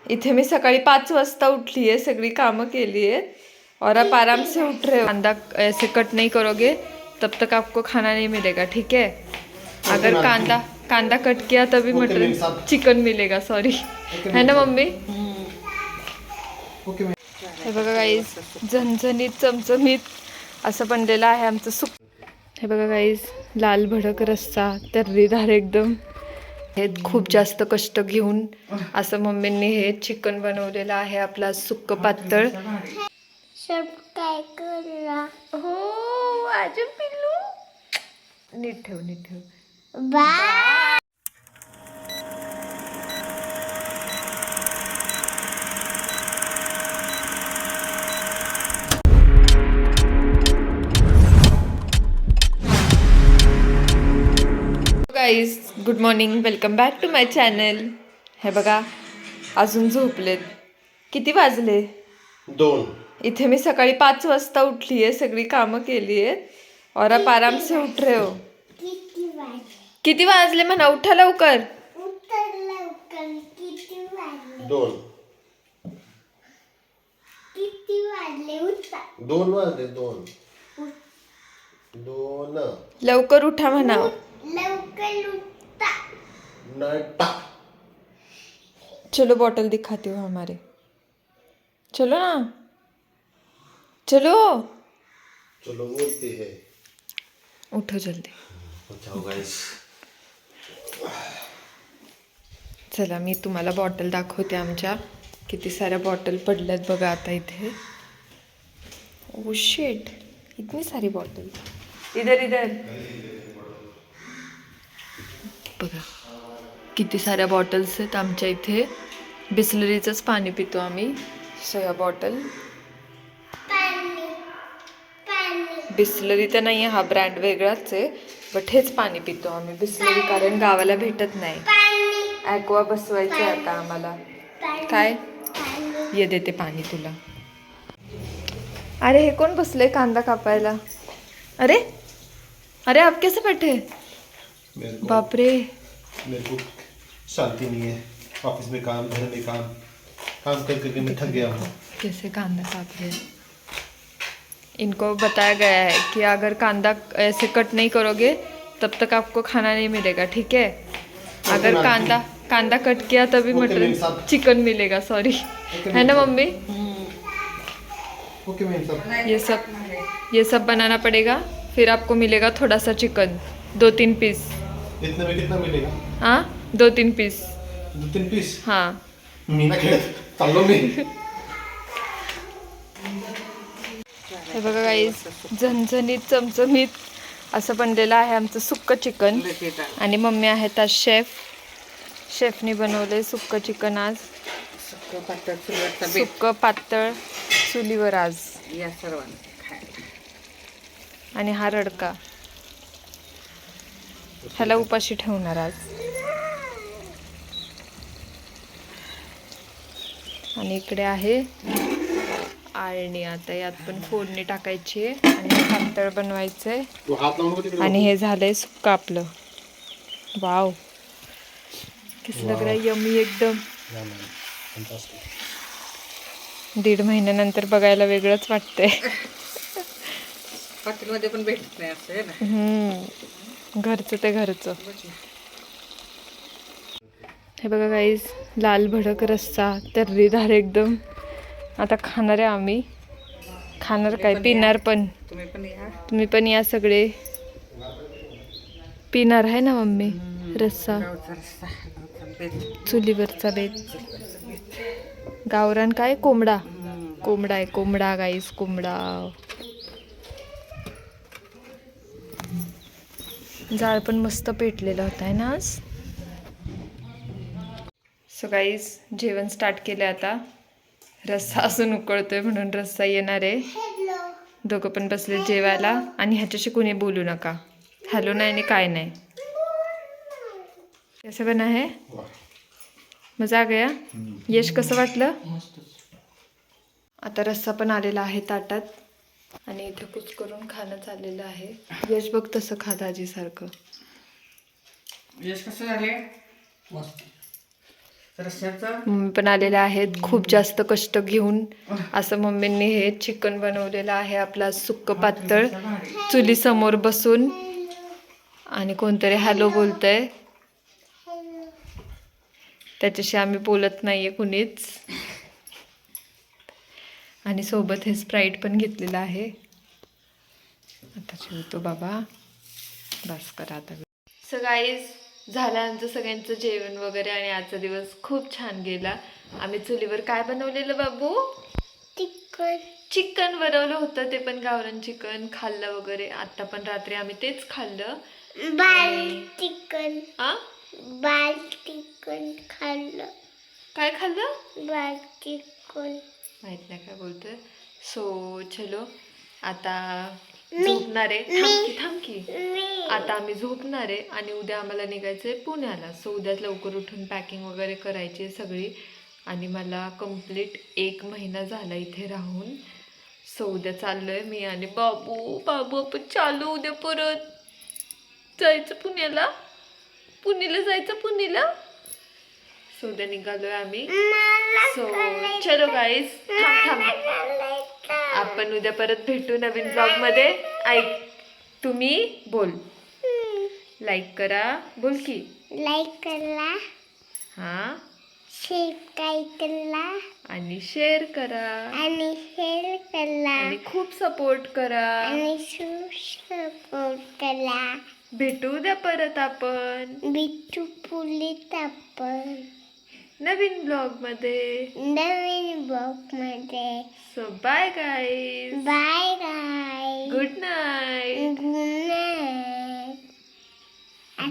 इथे मी सकाळी 5 वाजता उठली है, सगळी कामं केली है और आप आराम से उठ रहे हो। कांदा ऐसे कट नहीं करोगे तब तक आपको खाना नहीं मिलेगा, ठीक है। अगर कांदा कट किया तभी मटन चिकन मिलेगा, सॉरी, है ना मम्मी। हे बघा गाईज, झणझणीत चमचमीत असं बनलेलं आहे आमचं सुक। हे बघा गाईज, लाल भडक रस्सा, तर्रीदार एकदम। हे खूप जास्त कष्ट घेऊन असं मम्मींनी हे चिकन बनवलेलं आहे आपला सुक्क पातळ। सब काय करा हो आज पिल्लू, नीट ठेव bye. Guys good morning, welcome back to my channel. हे बघा अजून झोपलेत। किती वाजले? 2। इथे मी सकाळी 5 वाजता उठली है, सगळी कामं केली है और आप आराम से उठ रहे हो। किती वाजले म्हणा, उठा लवकर। 2 वाजले 2 लवकर उठा म्हणा। चलो बॉटल दिखाती हो हमारे, चलो ना, चलो चलो बोलते है। उठो जल्दी। जाओ गाइस, चला मी तुम्हाला बॉटल दाखवते आमच्या। किती साऱ्या बॉटल पडल्यात बघा आता इथे। ओ शिट, इतनी सारी बॉटल। इधर इधर बघा, किती साऱ्या बॉटल्स आहेत आमच्या इथे। बिस्लरीचंच पाणी पितो आम्ही। सोया बॉटल बिस्लरी तर नाही आहे, हा ब्रँड वेगळाच आहे, बट हेच पाणी पितो आम्ही बिस्लरी, कारण गावाला भेटत नाही। ॲक्वा बसवायचं आहे आता आम्हाला। काय ये देते पाणी तुला। अरे हे कोण बसले कांदा कापायला? अरे अरे आप कैसे बैठे? बापरे, मेरे को शांति नहीं है। ऑफिस में काम, घर में काम, काम कर करके मैं थक गया हूँ। कैसे कांदा काप रहे हैं। इनको बताया गया है कि अगर कांदा ऐसे कट नहीं करोगे तब तक आपको खाना नहीं मिलेगा, ठीक है। अगर कांदा कट किया तभी मटन चिकन मिलेगा, सॉरी, है ना मम्मी। ओके मैम साहब, ये सब बनाना पड़ेगा, फिर आपको मिलेगा थोड़ा सा चिकन, 2-3 पीस। इतने में कितना मिलेगा? हाँ 2-3 पीस। 2-3 पीस? हाँ मीना खेळ चाललो मी। हे बघा गाईज, झणझणीत चमचमीत असं बनलेलं आहे आमचं सुक्क चिकन। आणि मम्मी आहेत आज शेफनी बनवले सुक्क चिकन आज। सुक्क पातळ चुलीवर आज। आणि हा रडका, ह्याला उपाशी ठेवणार आज। आणि इकडे आहे आळणी, आता यात पण फोडणी टाकायची आहे आणि पातळ बनवायचंय। आणि हे झालंय सुक्क आपलं। वाव, कसं लग रहा है, यम्मी एकदम। 1.5 महिन्यानंतर बघायला वेगळंच वाटतंय। हॉटेलमध्ये पण भेटत नाही असं आहे ना। घरचं ते घरचं। हे बघा गाईज, लाल भडक रस्सा, तर्रीदार एकदम। आता खाणार आहे आम्ही। खाणार काय, पिणार पण। तुम्ही पण या सगळे। पिणार आहे ना मम्मी रस्सा, चुलीवरचा बेत। गावरान काय, कोंबडा आहे, कोंबडा गाईज, कोंबडा। जाळ पण मस्त पेटलेला होता है ना आज। सो गाईज जेवण स्टार्ट केलं आता। रस्सा अजून उकळतोय म्हणून रस्सा येणार आहे। दोघं पण बसले जेवायला आणि ह्याच्याशी कोणी बोलू नका। हॅलो नाही आणि काय नाही। कसं बना है, मजा आ गया। यश कसं वाटलं? आता रस्सा पण आलेला आहे ताटात आणि इथे कुच करून खाणं चाललेलं आहे। यश बघ तसं खा दाजी सारखं। यश कसं झाले? मस्त। मम्मी पण आलेल्या आहेत खूप जास्त कष्ट घेऊन. असं मम्मींनी हे चिकन बनवलेलं आहे आपला सुक्क पातळ चुली समोर बसून. आणि कोणतरी हॅलो बोलतंय, त्याच्याशी आम्ही बोलत नाहीये कुणीच. आणि सोबत हे स्प्राईट पण घेतलेलं आहे. आता जेवतो बाबा, बस करा आता. सो गाईज, झालं आमचं सगळ्यांचं जेवण वगैरे आणि आजचा दिवस खूप छान गेला. आम्ही चुलीवर काय बनवलेलं बाबू? चिकन बनवलं होतं, ते पण गावरान चिकन खाल्लं वगैरे. आता पण रात्री आम्ही तेच खाल्लं. चिकन खाल्लं. काय खाल्लं? चिकन. माहित नाही काय बोलतोय. सो चलो आता झोपणार आहे. थांबकी आता आम्ही झोपणार आहे आणि उद्या आम्हाला निघायचंय पुण्याला. सो उद्याच लवकर उठून पॅकिंग वगैरे करायची सगळी. आणि मला कंप्लीट 1 महिना झाला इथे राहून. सो उद्या चाललोय मी आणि बाबू आपण चालू उद्या परत जायचं पुण्याला. पुण्याला सो उद्या निघालोय आम्ही. सो चलो गाईज, थांब आपण उद्या परत भेटू नवीन ब्लॉग मध्ये. ऐक, तुम्ही बोल. लाईक करा, बोल की. लाईक करा, हा, आणि शेअर करा आणि खूप सपोर्ट करा. भेटू उद्या परत आपण नवीन ब्लॉग मध्ये. So bye guys, good night.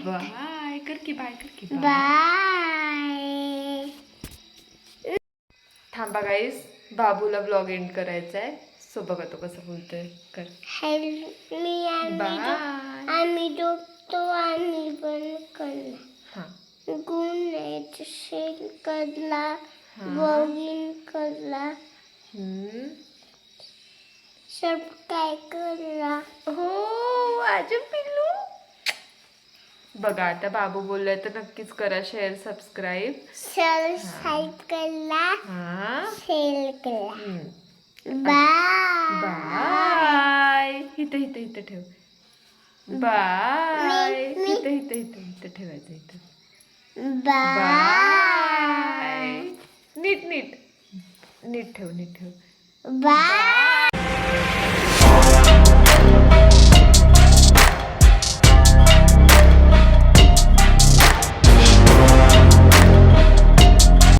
Bye कर की, बाय कर की. थांबा गाईज, बाबूला ब्लॉग एंड करायचा आहे. सो बघा तो कसं बोलतोय. कर बाय. आम्ही झोपतो आणि पण करला हा, गुन्हेच शेण करला, बॉगिंग करला, सब काय करला. हो माझं पिल्लू. बघा आता बाबू बोललाय तर नक्कीच करा शेअर सबस्क्राईब. करला, हा, शेअर करला. बाय. इथं ठेव. बाय. इथं ठेवायचं. इथं बाय. नीट ठेव. बाय.